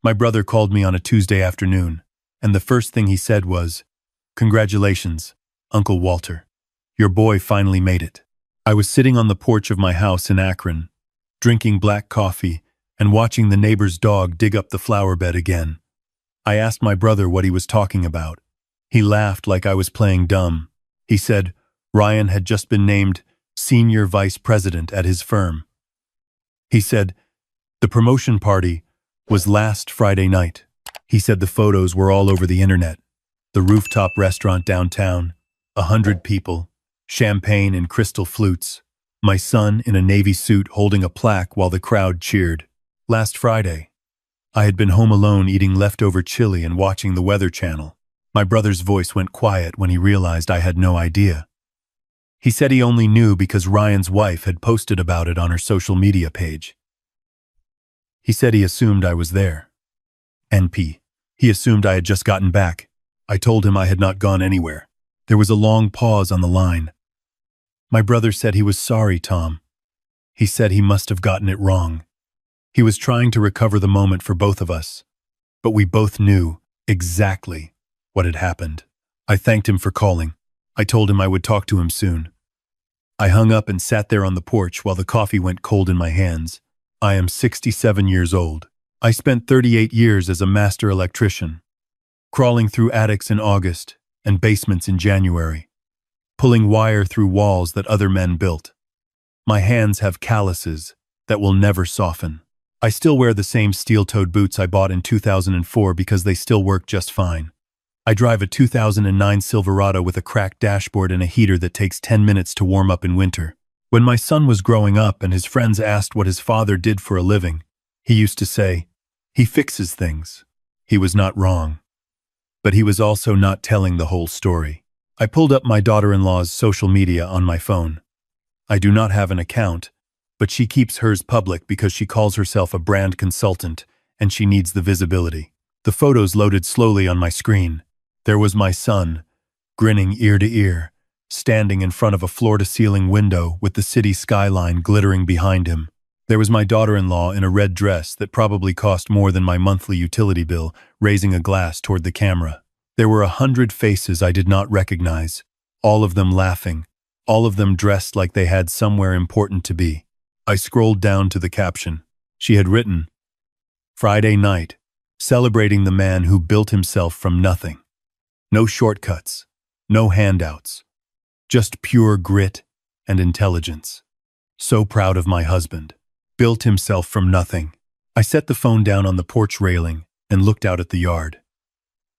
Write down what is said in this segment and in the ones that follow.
My brother called me on a Tuesday afternoon, and the first thing he said was, "Congratulations, Uncle Walter. Your boy finally made it." I was sitting on the porch of my house in Akron, drinking black coffee and watching the neighbor's dog dig up the flower bed again. I asked my brother what he was talking about. He laughed like I was playing dumb. He said Ryan had just been named senior vice president at his firm. He said the promotion party was last Friday night. He said the photos were all over the internet. The rooftop restaurant downtown, 100 people, champagne and crystal flutes, my son in a navy suit holding a plaque while the crowd cheered. Last Friday, I had been home alone eating leftover chili and watching the Weather Channel. My brother's voice went quiet when he realized I had no idea. He said he only knew because Ryan's wife had posted about it on her social media page. He said he assumed I was there. NP. He assumed I had just gotten back. I told him I had not gone anywhere. There was a long pause on the line. My brother said he was sorry, Tom. He said he must have gotten it wrong. He was trying to recover the moment for both of us, but we both knew exactly what had happened. I thanked him for calling. I told him I would talk to him soon. I hung up and sat there on the porch while the coffee went cold in my hands. I am 67 years old. I spent 38 years as a master electrician, crawling through attics in August and basements in January, pulling wire through walls that other men built. My hands have calluses that will never soften. I still wear the same steel-toed boots I bought in 2004 because they still work just fine. I drive a 2009 Silverado with a cracked dashboard and a heater that takes 10 minutes to warm up in winter. When my son was growing up and his friends asked what his father did for a living, he used to say, "He fixes things." He was not wrong. But he was also not telling the whole story. I pulled up my daughter-in-law's social media on my phone. I do not have an account, but she keeps hers public because she calls herself a brand consultant and she needs the visibility. The photos loaded slowly on my screen. There was my son, grinning ear to ear, standing in front of a floor-to-ceiling window with the city skyline glittering behind him. There was my daughter-in-law in a red dress that probably cost more than my monthly utility bill, raising a glass toward the camera. There were 100 faces I did not recognize, all of them laughing, all of them dressed like they had somewhere important to be. I scrolled down to the caption. She had written, "Friday night, celebrating the man who built himself from nothing. No shortcuts, no handouts, just pure grit and intelligence. So proud of my husband. Built himself from nothing." I set the phone down on the porch railing and looked out at the yard.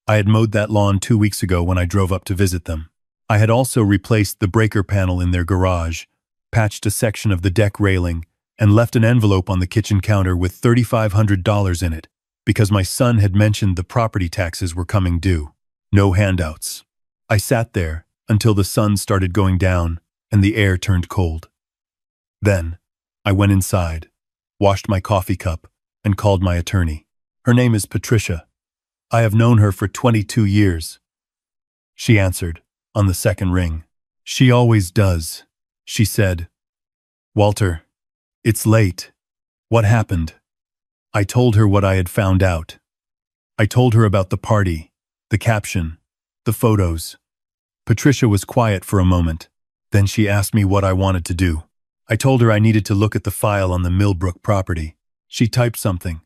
I had mowed that lawn 2 weeks ago when I drove up to visit them. I had also replaced the breaker panel in their garage, patched a section of the deck railing, and left an envelope on the kitchen counter with $3,500 in it, because my son had mentioned the property taxes were coming due. No handouts. I sat there until the sun started going down and the air turned cold. Then, I went inside, washed my coffee cup, and called my attorney. Her name is Patricia. I have known her for 22 years. She answered on the second ring. "She always does," she said. "Walter, it's late. What happened?" I told her what I had found out. I told her about the party, the caption, the photos. Patricia was quiet for a moment. Then she asked me what I wanted to do. I told her I needed to look at the file on the Millbrook property. She typed something.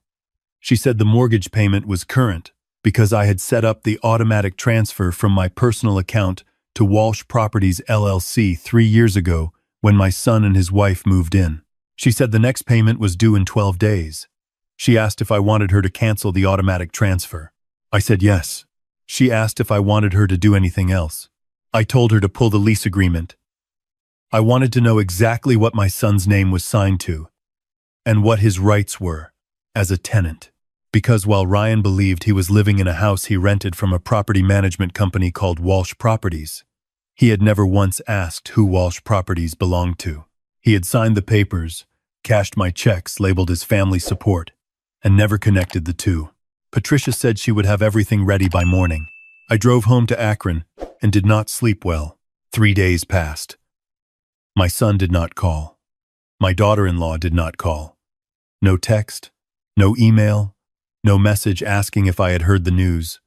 She said the mortgage payment was current because I had set up the automatic transfer from my personal account to Walsh Properties LLC 3 years ago when my son and his wife moved in. She said the next payment was due in 12 days. She asked if I wanted her to cancel the automatic transfer. I said yes. She asked if I wanted her to do anything else. I told her to pull the lease agreement. I wanted to know exactly what my son's name was signed to and what his rights were as a tenant. Because while Ryan believed he was living in a house he rented from a property management company called Walsh Properties, he had never once asked who Walsh Properties belonged to. He had signed the papers, cashed my checks labeled as family support, and never connected the two. Patricia said she would have everything ready by morning. I drove home to Akron and did not sleep well. 3 days passed. My son did not call. My daughter-in-law did not call. No text, no email, No message asking if I had heard the news.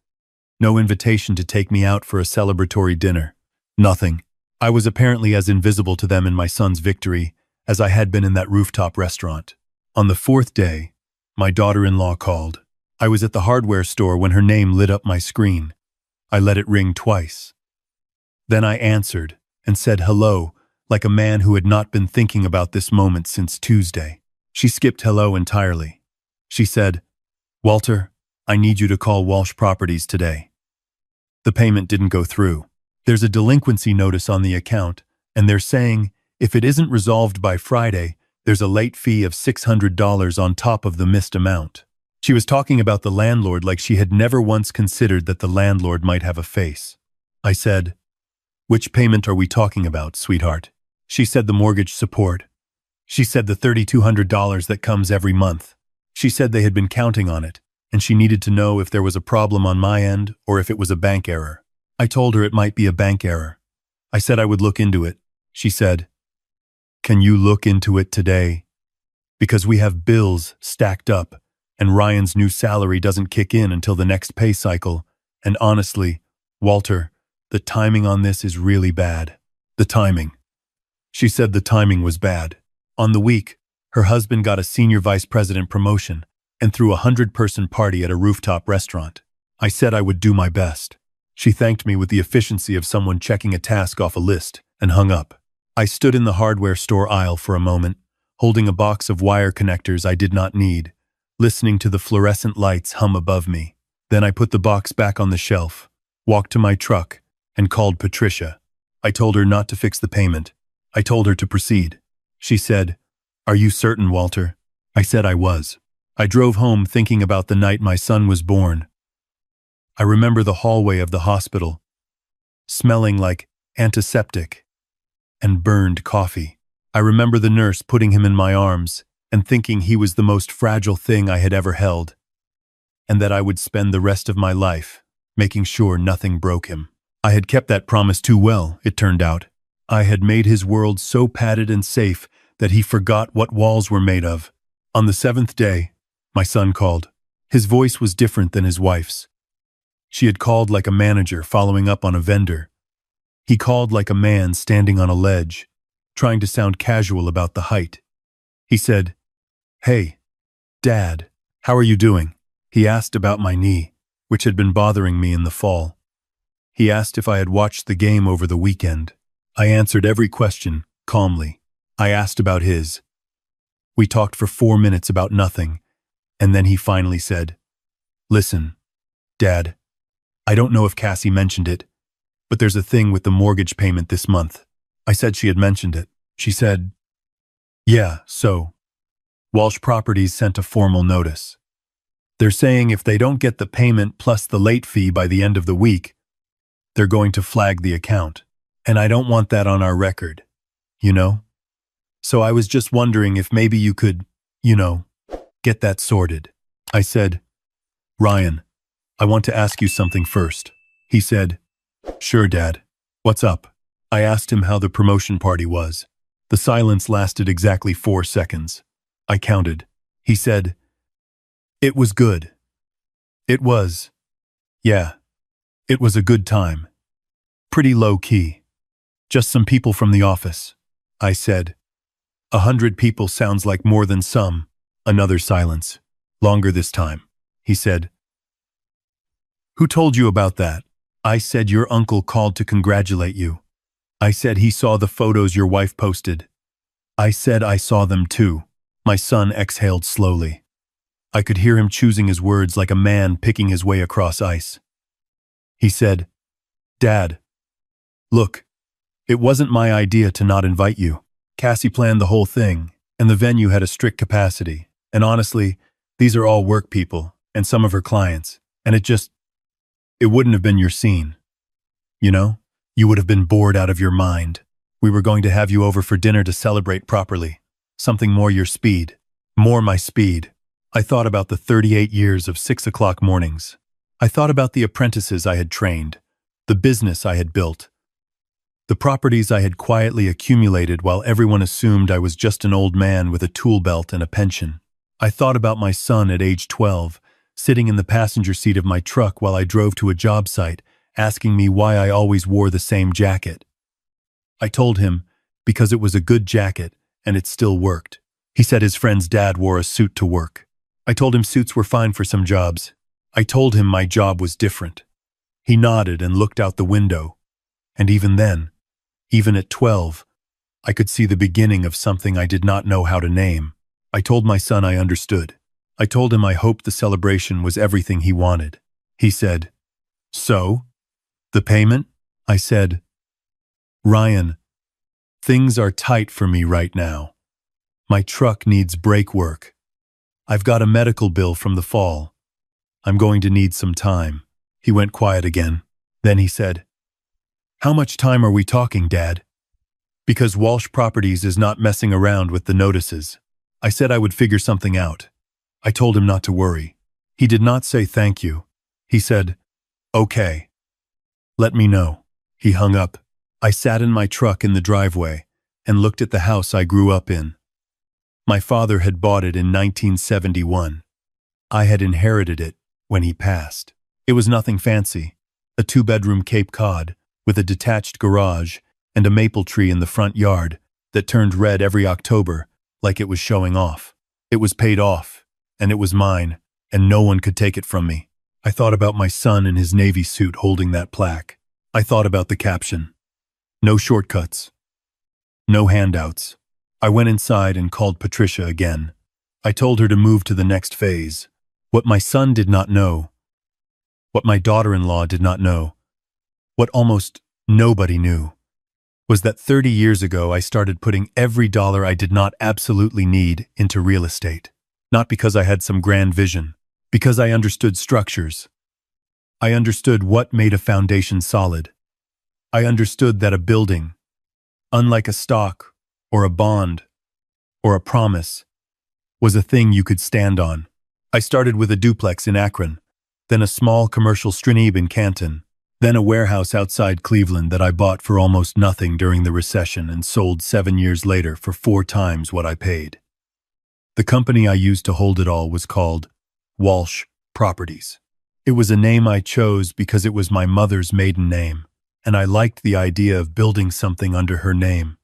No invitation to take me out for a celebratory dinner. Nothing. I was apparently as invisible to them in my son's victory as I had been in that rooftop restaurant. On the fourth day, my daughter-in-law called. I was at the hardware store when her name lit up my screen. I let it ring twice. Then I answered and said hello, like a man who had not been thinking about this moment since Tuesday. She skipped hello entirely. She said, "Walter, I need you to call Walsh Properties today. The payment didn't go through. There's a delinquency notice on the account, and they're saying if it isn't resolved by Friday, there's a late fee of $600 on top of the missed amount." She was talking about the landlord like she had never once considered that the landlord might have a face. I said, "Which payment are we talking about, sweetheart?" She said the mortgage support. She said the $3,200 that comes every month. She said they had been counting on it, and she needed to know if there was a problem on my end or if it was a bank error. I told her it might be a bank error. I said I would look into it. She said, "Can you look into it today? Because we have bills stacked up, and Ryan's new salary doesn't kick in until the next pay cycle, and honestly, Walter, the timing on this is really bad." The timing. She said the timing was bad. On the week, her husband got a senior vice president promotion and threw a 100-person party at a rooftop restaurant. I said I would do my best. She thanked me with the efficiency of someone checking a task off a list and hung up. I stood in the hardware store aisle for a moment, holding a box of wire connectors I did not need, listening to the fluorescent lights hum above me. Then I put the box back on the shelf, walked to my truck, and called Patricia. I told her not to fix the payment. I told her to proceed. She said, "Are you certain, Walter?" I said I was. I drove home thinking about the night my son was born. I remember the hallway of the hospital, smelling like antiseptic and burned coffee. I remember the nurse putting him in my arms and thinking he was the most fragile thing I had ever held, and that I would spend the rest of my life making sure nothing broke him. I had kept that promise too well, it turned out. I had made his world so padded and safe that he forgot what walls were made of. On the seventh day, my son called. His voice was different than his wife's. She had called like a manager following up on a vendor. He called like a man standing on a ledge, trying to sound casual about the height. He said, "Hey, Dad, how are you doing?" He asked about my knee, which had been bothering me in the fall. He asked if I had watched the game over the weekend. I answered every question calmly. I asked about his. We talked for 4 minutes about nothing, and then he finally said, "Listen, Dad, I don't know if Cassie mentioned it, but there's a thing with the mortgage payment this month." I said she had mentioned it. She said, "Yeah, so Walsh Properties sent a formal notice. They're saying if they don't get the payment plus the late fee by the end of the week, they're going to flag the account. And I don't want that on our record, you know? So I was just wondering if maybe you could, get that sorted." I said, "Ryan, I want to ask you something first." He said, "Sure, Dad. What's up?" I asked him how the promotion party was. The silence lasted exactly 4 seconds. I counted. He said, "It was good. It was. Yeah. It was a good time. Pretty low-key. Just some people from the office." I said, 100 people sounds like more than some." Another silence. Longer this time. He said, "Who told you about that?" I said, "Your uncle called to congratulate you." I said, "He saw the photos your wife posted." I said, "I saw them too." My son exhaled slowly. I could hear him choosing his words like a man picking his way across ice. He said, "Dad, look, it wasn't my idea to not invite you. Cassie planned the whole thing, and the venue had a strict capacity. And honestly, these are all work people, and some of her clients, and it wouldn't have been your scene. You know? You would have been bored out of your mind. We were going to have you over for dinner to celebrate properly. Something more your speed. More my speed." I thought about the 38 years of 6 o'clock mornings. I thought about the apprentices I had trained, the business I had built, the properties I had quietly accumulated while everyone assumed I was just an old man with a tool belt and a pension. I thought about my son at age 12, sitting in the passenger seat of my truck while I drove to a job site, asking me why I always wore the same jacket. I told him, because it was a good jacket and it still worked. He said his friend's dad wore a suit to work. I told him suits were fine for some jobs. I told him my job was different. He nodded and looked out the window. And even then, even at 12, I could see the beginning of something I did not know how to name. I told my son I understood. I told him I hoped the celebration was everything he wanted. He said, "So? The payment?" I said, "Ryan, things are tight for me right now. My truck needs brake work. I've got a medical bill from the fall. I'm going to need some time." He went quiet again. Then he said, "How much time are we talking, Dad?" Because Walsh Properties is not messing around with the notices. I said I would figure something out. I told him not to worry. He did not say thank you. He said, "Okay. Let me know." He hung up. I sat in my truck in the driveway and looked at the house I grew up in. My father had bought it in 1971. I had inherited it when he passed. It was nothing fancy, a 2-bedroom Cape Cod with a detached garage and a maple tree in the front yard that turned red every October like it was showing off. It was paid off, and it was mine, and no one could take it from me. I thought about my son in his Navy suit holding that plaque. I thought about the caption. No shortcuts. No handouts. I went inside and called Patricia again. I told her to move to the next phase. What my son did not know, what my daughter-in-law did not know, what almost nobody knew, was that 30 years ago I started putting every dollar I did not absolutely need into real estate. Not because I had some grand vision, because I understood structures. I understood what made a foundation solid. I understood that a building, unlike a stock or a bond or a promise, was a thing you could stand on. I started with a duplex in Akron, then a small commercial strinib in Canton, then a warehouse outside Cleveland that I bought for almost nothing during the recession and sold 7 years later for 4 times what I paid. The company I used to hold it all was called Walsh Properties. It was a name I chose because it was my mother's maiden name, and I liked the idea of building something under her name,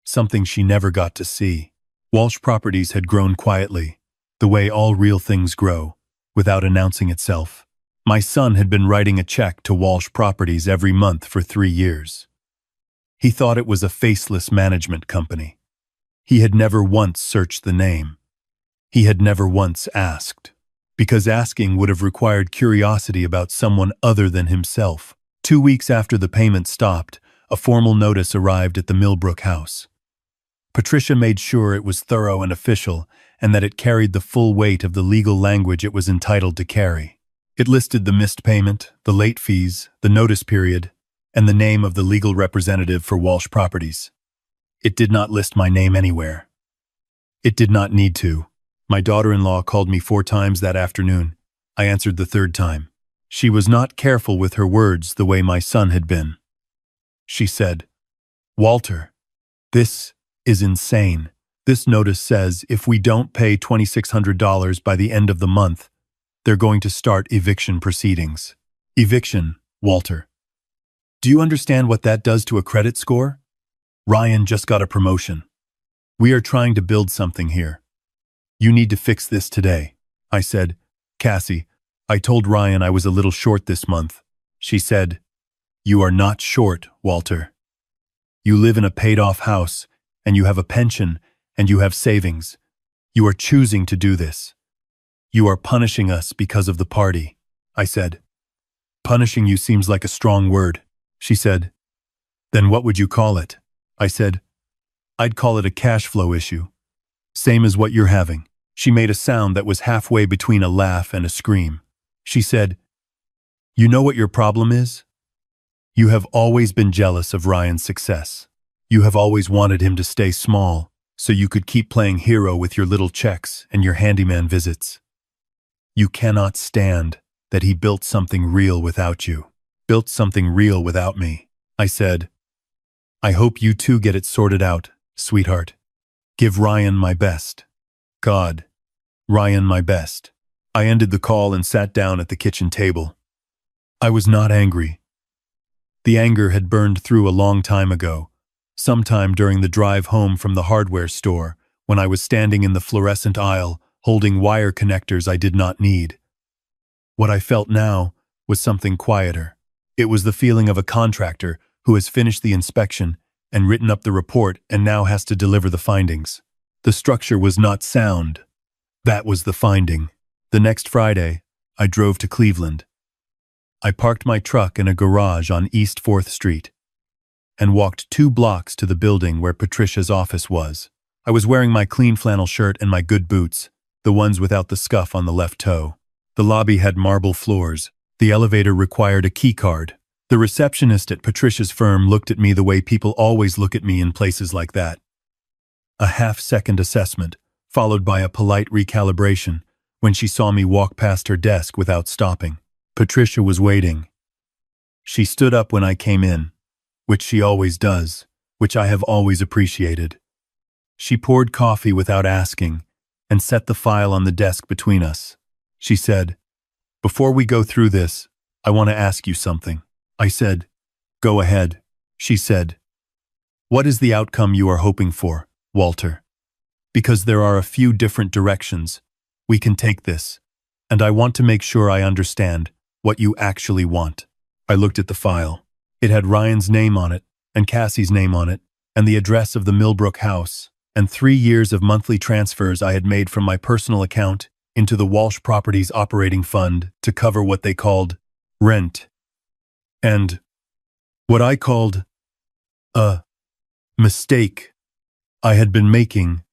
something she never got to see. Walsh Properties had grown quietly, the way all real things grow, without announcing itself. My son had been writing a check to Walsh Properties every month for 3 years. He thought it was a faceless management company. He had never once searched the name. He had never once asked, because asking would have required curiosity about someone other than himself. 2 weeks after the payment stopped, a formal notice arrived at the Millbrook house. Patricia made sure it was thorough and official, and that it carried the full weight of the legal language it was entitled to carry. It listed the missed payment, the late fees, the notice period, and the name of the legal representative for Walsh Properties. It did not list my name anywhere. It did not need to. My daughter-in-law called me 4 times that afternoon. I answered the 3rd time. She was not careful with her words the way my son had been. She said, "Walter, this is insane. This notice says if we don't pay $2,600 by the end of the month, they're going to start eviction proceedings." Eviction, Walter. Do you understand what that does to a credit score? Ryan just got a promotion. We are trying to build something here. You need to fix this today. I said, "Cassie, I told Ryan I was a little short this month." She said, "You are not short, Walter. You live in a paid-off house, and you have a pension, and you have savings. You are choosing to do this. You are punishing us because of the party." I said, "Punishing you seems like a strong word." She said, "Then what would you call it?" I said, "I'd call it a cash flow issue. Same as what you're having." She made a sound that was halfway between a laugh and a scream. She said, "You know what your problem is? You have always been jealous of Ryan's success. You have always wanted him to stay small, so you could keep playing hero with your little checks and your handyman visits. You cannot stand that he built something real without you, built something real without me." I said, "I hope you two get it sorted out, sweetheart. Give Ryan my best. God, Ryan my best." I ended the call and sat down at the kitchen table. I was not angry. The anger had burned through a long time ago, sometime during the drive home from the hardware store, when I was standing in the fluorescent aisle, holding wire connectors I did not need. What I felt now was something quieter. It was the feeling of a contractor who has finished the inspection and written up the report and now has to deliver the findings. The structure was not sound. That was the finding. The next Friday, I drove to Cleveland. I parked my truck in a garage on East 4th Street and walked 2 blocks to the building where Patricia's office was. I was wearing my clean flannel shirt and my good boots, the ones without the scuff on the left toe. The lobby had marble floors. The elevator required a key card. The receptionist at Patricia's firm looked at me the way people always look at me in places like that. A half-second assessment, followed by a polite recalibration, when she saw me walk past her desk without stopping. Patricia was waiting. She stood up when I came in, which she always does, which I have always appreciated. She poured coffee without asking and set the file on the desk between us. She said, "Before we go through this, I want to ask you something." I said, "Go ahead." She said, "What is the outcome you are hoping for, Walter? Because there are a few different directions we can take this, and I want to make sure I understand what you actually want." I looked at the file. It had Ryan's name on it, and Cassie's name on it, and the address of the Millbrook house, and 3 years of monthly transfers I had made from my personal account into the Walsh Properties Operating Fund to cover what they called rent, and what I called a mistake I had been making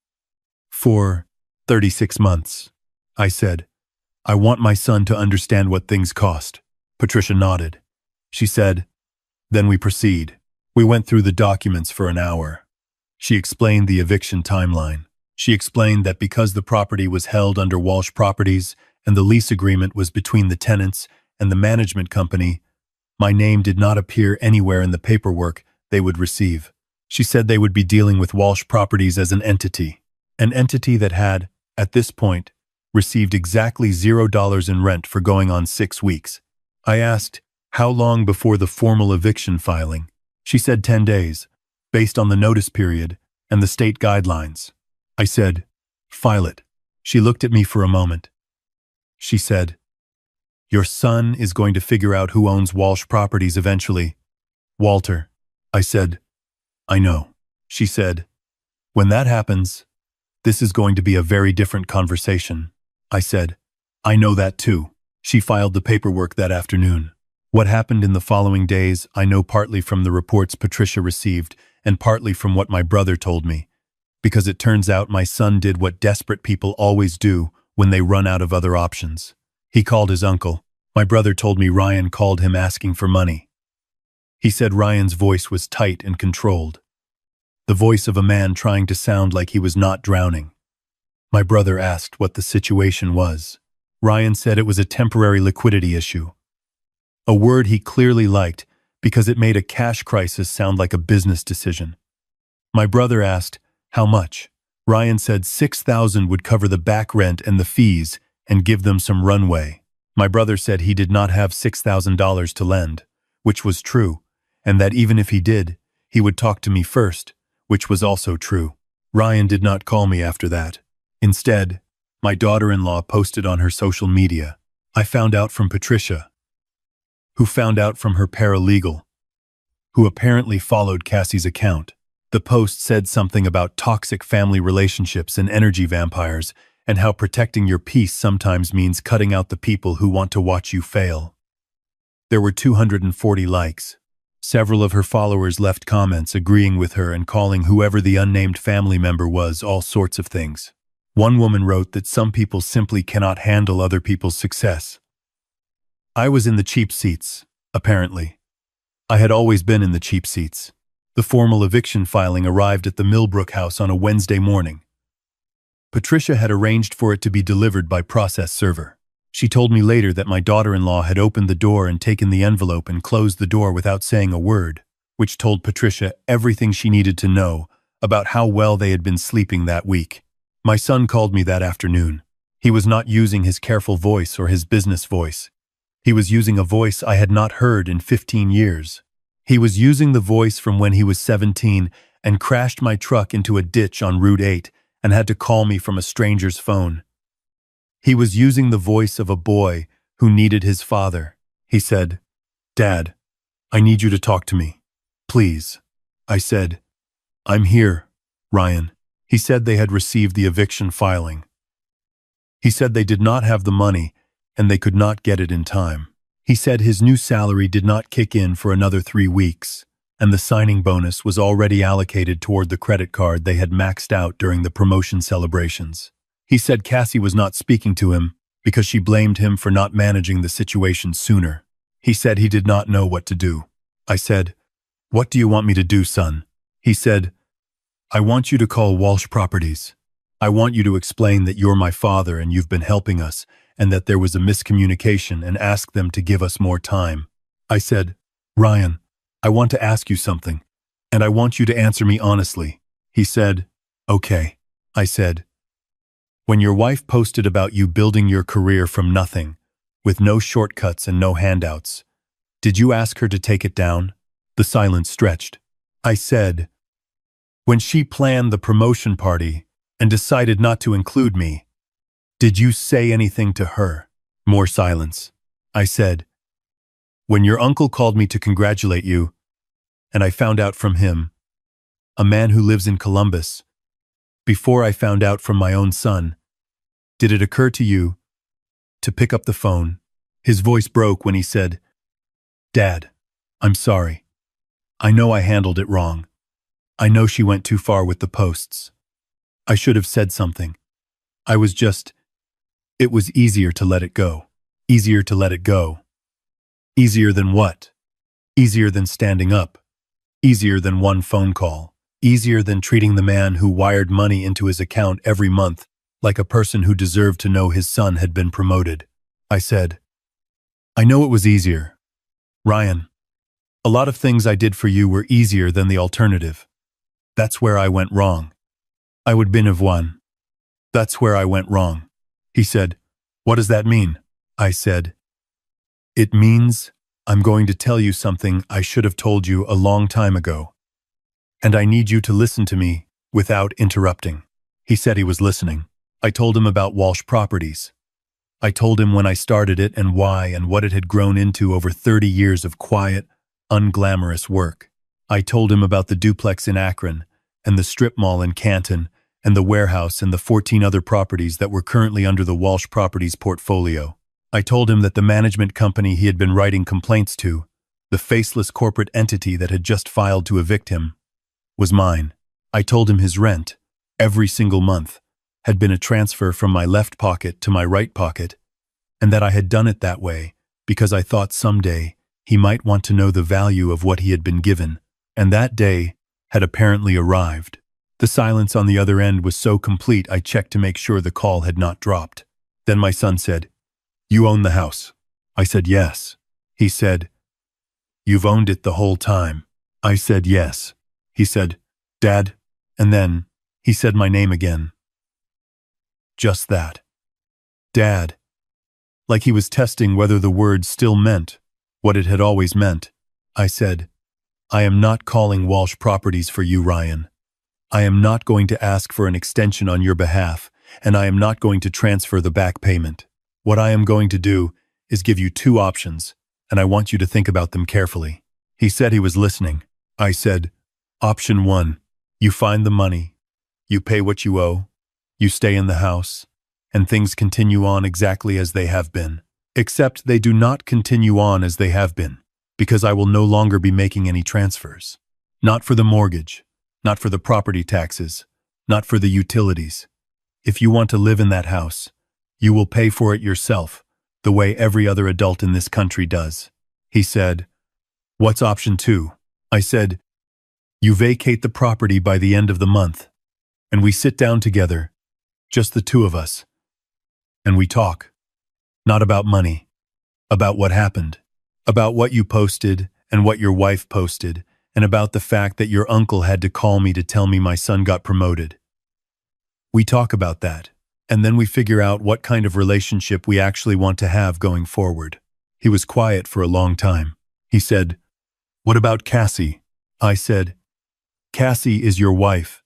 for 36 months. I said, "I want my son to understand what things cost." Patricia nodded. She said, "Then we proceed." We went through the documents for an hour. She explained the eviction timeline. She explained that because the property was held under Walsh Properties and the lease agreement was between the tenants and the management company, my name did not appear anywhere in the paperwork they would receive. She said they would be dealing with Walsh Properties as an entity that had, at this point, received exactly $0 in rent for going on 6 weeks. I asked, how long before the formal eviction filing? She said 10 days, based on the notice period and the state guidelines. I said, "File it." She looked at me for a moment. She said, "Your son is going to figure out who owns Walsh Properties eventually, Walter." I said, "I know." She said, "When that happens, this is going to be a very different conversation." I said, "I know that too." She filed the paperwork that afternoon. What happened in the following days, I know partly from the reports Patricia received and partly from what my brother told me, because it turns out my son did what desperate people always do when they run out of other options. He called his uncle. My brother told me Ryan called him asking for money. He said Ryan's voice was tight and controlled, the voice of a man trying to sound like he was not drowning. My brother asked what the situation was. Ryan said it was a temporary liquidity issue, a word he clearly liked because it made a cash crisis sound like a business decision. My brother asked, how much? Ryan said $6,000 would cover the back rent and the fees and give them some runway. My brother said he did not have $6,000 to lend, which was true, and that even if he did, he would talk to me first, which was also true. Ryan did not call me after that. Instead, my daughter-in-law posted on her social media. I found out from Patricia, who found out from her paralegal, who apparently followed Cassie's account. The post said something about toxic family relationships and energy vampires, and how protecting your peace sometimes means cutting out the people who want to watch you fail. There were 240 likes. Several of her followers left comments agreeing with her and calling whoever the unnamed family member was all sorts of things. One woman wrote that some people simply cannot handle other people's success. I was in the cheap seats, apparently. I had always been in the cheap seats. The formal eviction filing arrived at the Millbrook house on a Wednesday morning. Patricia had arranged for it to be delivered by process server. She told me later that my daughter-in-law had opened the door and taken the envelope and closed the door without saying a word, which told Patricia everything she needed to know about how well they had been sleeping that week. My son called me that afternoon. He was not using his careful voice or his business voice. He was using a voice I had not heard in 15 years. He was using the voice from when he was 17 and crashed my truck into a ditch on Route 8 and had to call me from a stranger's phone. He was using the voice of a boy who needed his father. He said, "Dad, I need you to talk to me. Please." I said, "I'm here, Ryan." He said they had received the eviction filing. He said they did not have the money and they could not get it in time. He said his new salary did not kick in for another 3 weeks, and the signing bonus was already allocated toward the credit card they had maxed out during the promotion celebrations. He said Cassie was not speaking to him because she blamed him for not managing the situation sooner. He said he did not know what to do. I said, "What do you want me to do, son?" He said, "I want you to call Walsh Properties. I want you to explain that you're my father and you've been helping us and that there was a miscommunication and ask them to give us more time." I said, "Ryan, I want to ask you something, and I want you to answer me honestly." He said, "Okay." I said, "When your wife posted about you building your career from nothing, with no shortcuts and no handouts, did you ask her to take it down?" The silence stretched. I said, "When she planned the promotion party and decided not to include me, did you say anything to her?" More silence. I said, "When your uncle called me to congratulate you, and I found out from him, a man who lives in Columbus, before I found out from my own son, did it occur to you to pick up the phone?" His voice broke when he said, "Dad, I'm sorry. I know I handled it wrong. I know she went too far with the posts. I should have said something. I was just... It was easier to let it go. Easier to let it go. Easier than what? Easier than standing up. Easier than one phone call. Easier than treating the man who wired money into his account every month like a person who deserved to know his son had been promoted." I said, "I know it was easier. Ryan, a lot of things I did for you were easier than the alternative. That's where I went wrong. I would been have won. That's where I went wrong." He said, "What does that mean?" I said, "It means I'm going to tell you something I should have told you a long time ago. And I need you to listen to me without interrupting." He said he was listening. I told him about Walsh Properties. I told him when I started it and why and what it had grown into over 30 years of quiet, unglamorous work. I told him about the duplex in Akron and the strip mall in Canton and the warehouse and the 14 other properties that were currently under the Walsh Properties portfolio. I told him that the management company he had been writing complaints to, the faceless corporate entity that had just filed to evict him, was mine. I told him his rent, every single month, had been a transfer from my left pocket to my right pocket, and that I had done it that way because I thought someday he might want to know the value of what he had been given, and that day had apparently arrived. The silence on the other end was so complete I checked to make sure the call had not dropped. Then my son said, "You own the house?" I said, "Yes." He said, "You've owned it the whole time?" I said, "Yes." He said, "Dad," and then he said my name again. Just that. Dad. Like he was testing whether the word still meant what it had always meant. I said, "I am not calling Walsh Properties for you, Ryan. I am not going to ask for an extension on your behalf, and I am not going to transfer the back payment. What I am going to do is give you 2 options, and I want you to think about them carefully." He said he was listening. I said, "Option 1, you find the money, you pay what you owe, you stay in the house, and things continue on exactly as they have been. Except they do not continue on as they have been, because I will no longer be making any transfers. Not for the mortgage, not for the property taxes, not for the utilities. If you want to live in that house, you will pay for it yourself, the way every other adult in this country does." He said, "What's option 2? I said, "You vacate the property by the end of the month, and we sit down together, just the 2 of us, and we talk. Not about money, about what happened, about what you posted and what your wife posted, and about the fact that your uncle had to call me to tell me my son got promoted. We talk about that, and then we figure out what kind of relationship we actually want to have going forward. He was quiet for a long time. He said, "What about Cassie?" I said, "Cassie is your wife.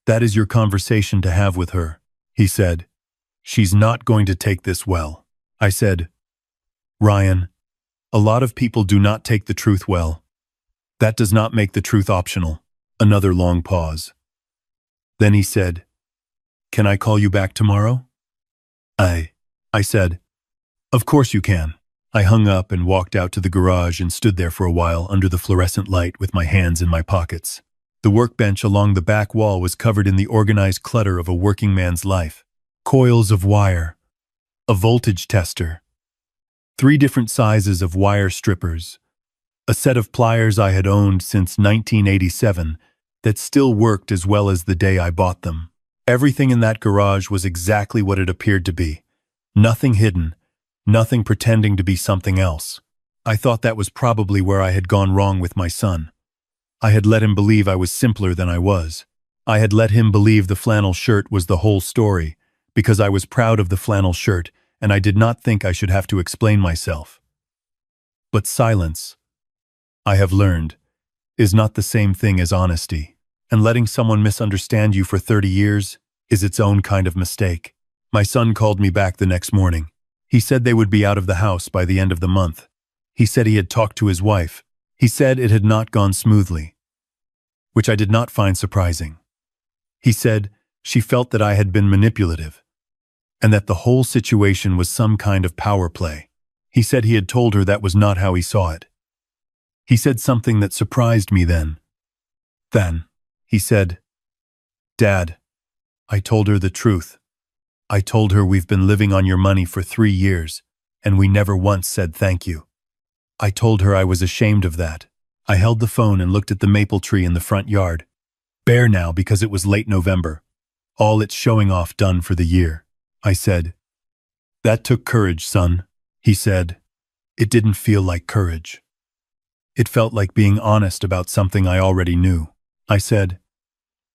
That is your conversation to have with her." He said, "She's not going to take this well." I said, "Ryan, a lot of people do not take the truth well. That does not make the truth optional." Another long pause. Then he said, "Can I call you back tomorrow?" I said, "Of course you can." I hung up and walked out to the garage and stood there for a while under the fluorescent light with my hands in my pockets. The workbench along the back wall was covered in the organized clutter of a working man's life. Coils of wire, a voltage tester, 3 different sizes of wire strippers, a set of pliers I had owned since 1987 that still worked as well as the day I bought them. Everything in that garage was exactly what it appeared to be. Nothing hidden, nothing pretending to be something else. I thought that was probably where I had gone wrong with my son. I had let him believe I was simpler than I was. I had let him believe the flannel shirt was the whole story, because I was proud of the flannel shirt and I did not think I should have to explain myself. But silence, I have learned, is not the same thing as honesty. And letting someone misunderstand you for 30 years is its own kind of mistake. My son called me back the next morning. He said they would be out of the house by the end of the month. He said he had talked to his wife. He said it had not gone smoothly, which I did not find surprising. He said she felt that I had been manipulative, and that the whole situation was some kind of power play. He said he had told her that was not how he saw it. He said something that surprised me then. He said, "Dad, I told her the truth. I told her we've been living on your money for 3 years, and we never once said thank you. I told her I was ashamed of that." I held the phone and looked at the maple tree in the front yard, bare now because it was late November, all its showing off done for the year. I said, "That took courage, son." He said, "It didn't feel like courage. It felt like being honest about something I already knew." I said,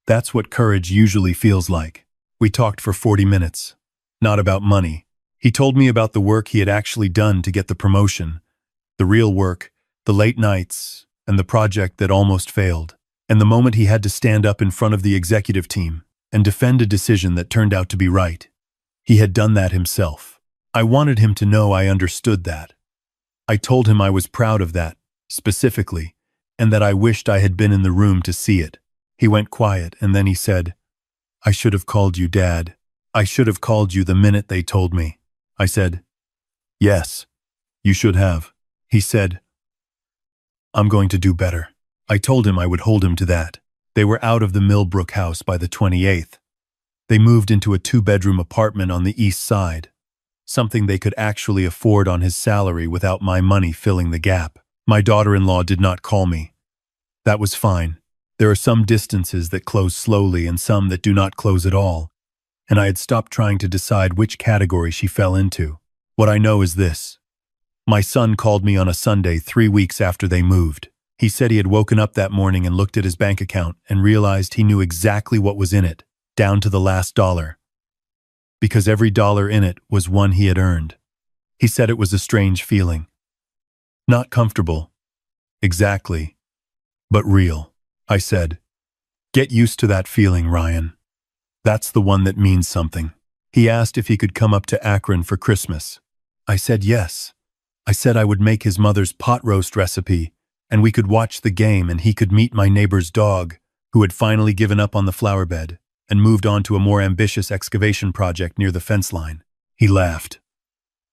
"That's what courage usually feels like." We talked for 40 minutes, not about money. He told me about the work he had actually done to get the promotion, the real work, the late nights, and the project that almost failed, and the moment he had to stand up in front of the executive team and defend a decision that turned out to be right. He had done that himself. I wanted him to know I understood that. I told him I was proud of that, specifically, and that I wished I had been in the room to see it. He went quiet, and then he said, "I should have called you, Dad. I should have called you the minute they told me." I said, "Yes, you should have." He said, "I'm going to do better." I told him I would hold him to that. They were out of the Millbrook house by the 28th. They moved into a 2-bedroom apartment on the east side, something they could actually afford on his salary without my money filling the gap. My daughter-in-law did not call me. That was fine. There are some distances that close slowly and some that do not close at all, and I had stopped trying to decide which category she fell into. What I know is this. My son called me on a Sunday 3 weeks after they moved. He said he had woken up that morning and looked at his bank account and realized he knew exactly what was in it, down to the last dollar, because every dollar in it was one he had earned. He said it was a strange feeling. Not comfortable, exactly, but real. I said, "Get used to that feeling, Ryan. That's the one that means something." He asked if he could come up to Akron for Christmas. I said yes. I said I would make his mother's pot roast recipe, and we could watch the game and he could meet my neighbor's dog, who had finally given up on the flower bed and moved on to a more ambitious excavation project near the fence line. He laughed.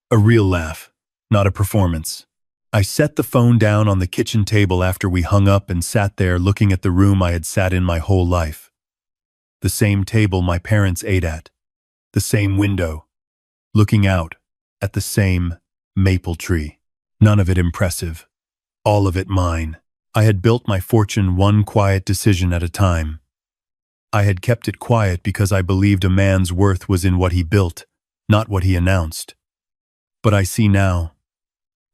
A real laugh, not a performance. I set the phone down on the kitchen table after we hung up and sat there looking at the room I had sat in my whole life. The same table my parents ate at. The same window. Looking out at the same maple tree. None of it impressive. All of it mine. I had built my fortune one quiet decision at a time. I had kept it quiet because I believed a man's worth was in what he built, not what he announced. But I see now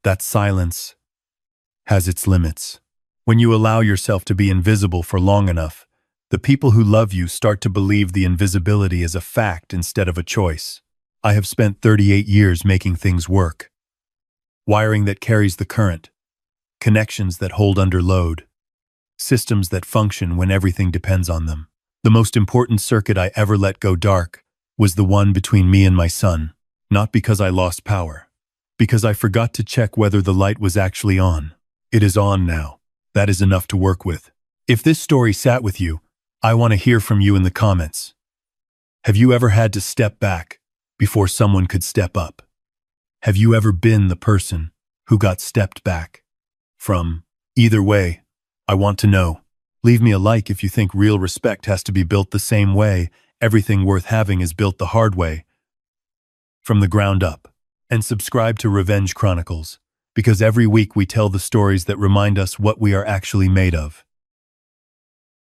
that silence has its limits. When you allow yourself to be invisible for long enough, The people who love you start to believe the invisibility is a fact instead of a choice. I have spent 38 years making things work. Wiring that carries the current, connections that hold under load, systems that function when everything depends on them. The most important circuit I ever let go dark was the one between me and my son, not because I lost power, because I forgot to check whether the light was actually on. It is on now. That is enough to work with. If this story sat with you, I want to hear from you in the comments. Have you ever had to step back before someone could step up? Have you ever been the person who got stepped back from? Either way, I want to know. Leave me a like if you think real respect has to be built the same way everything worth having is built the hard way, from the ground up. And subscribe to Revenge Chronicles, because every week we tell the stories that remind us what we are actually made of.